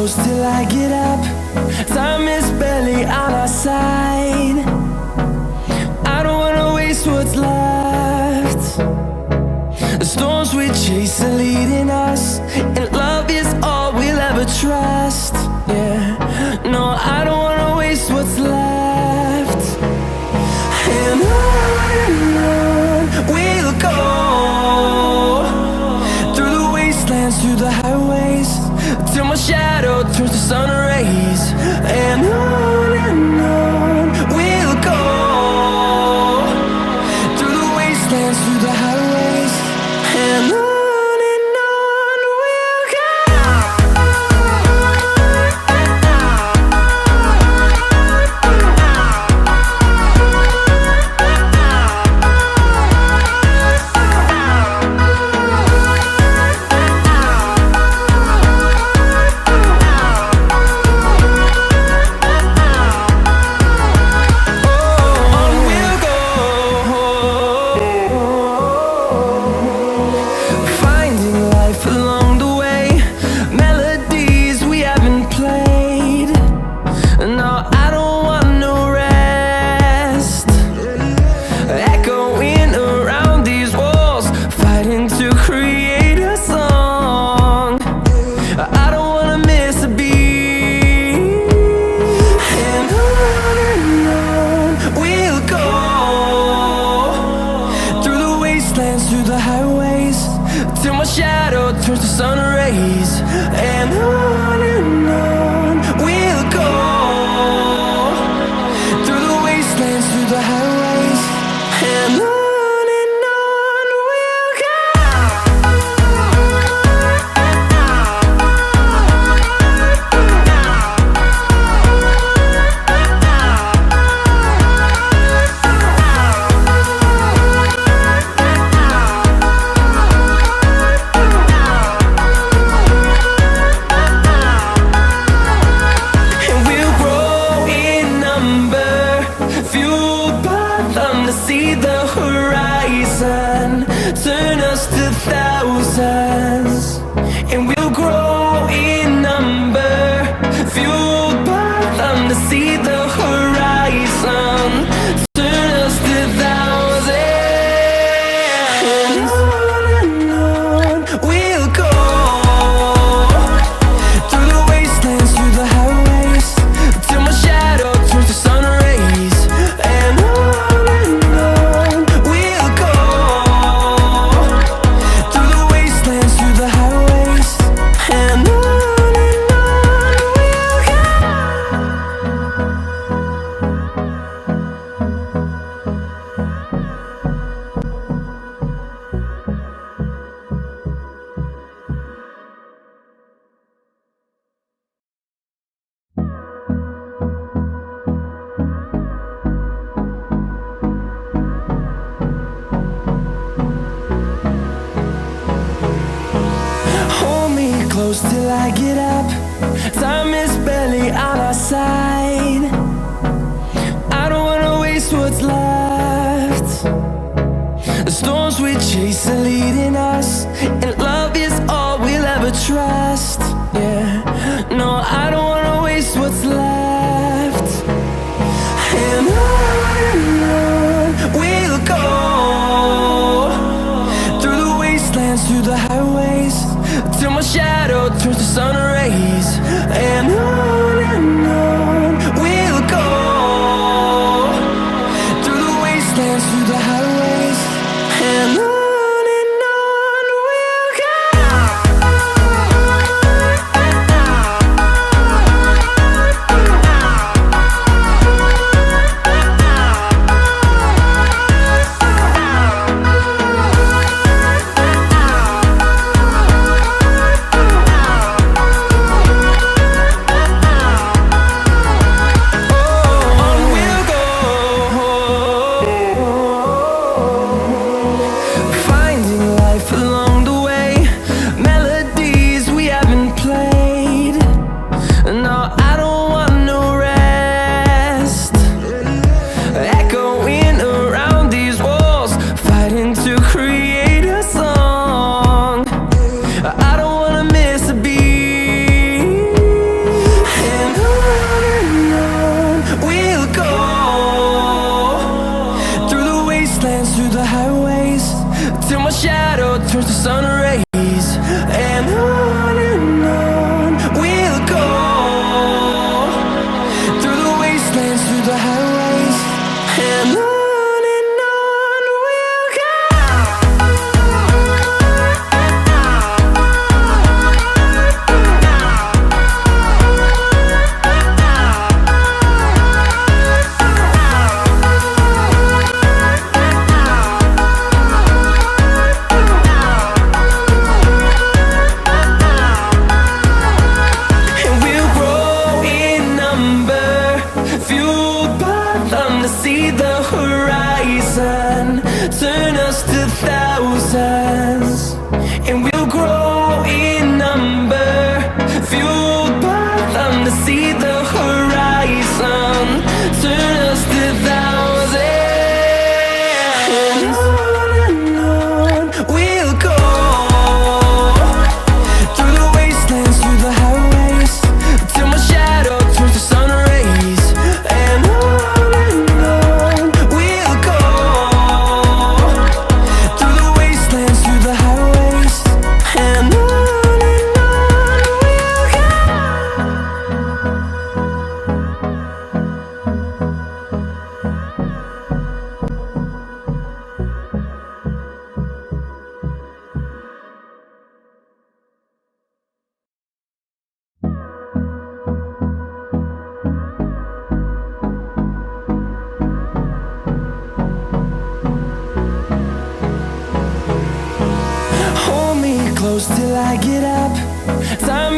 close till I get up. Time is barely on our side. I don't wanna waste what's left. The storms we chase are leading us, and love is all we'll ever trust. Yeah, no, I don't wanna waste what's left. And on we'll go, through the wastelands, through the highways, till my shadow turns to sun rays. And on we'll go, through the wastelands, through the highways, and on we'll go. Through the highways, till my shadow turns to sun rays. And on we'll go, through the wastelands, through the highways, and on we'll go. See the horizon turn us to thousands, and we'll grow in number, fueled by them to see the horizon turn us to thousands. And on we'll go, through the wastelands, through the highways, till my shadow turns to sun rays. And close till I get up. Time is barely on our side. I don't wanna waste what's left. The storms we chase are leading us, and love is all we'll ever trust. Yeah, no, I don't wanna waste what's left. And on we'll go, through the wastelands, through the highways, till my shadow turns to sun rays. And on we'll go, through the wastelands, through the highways, and on close till I get up. Time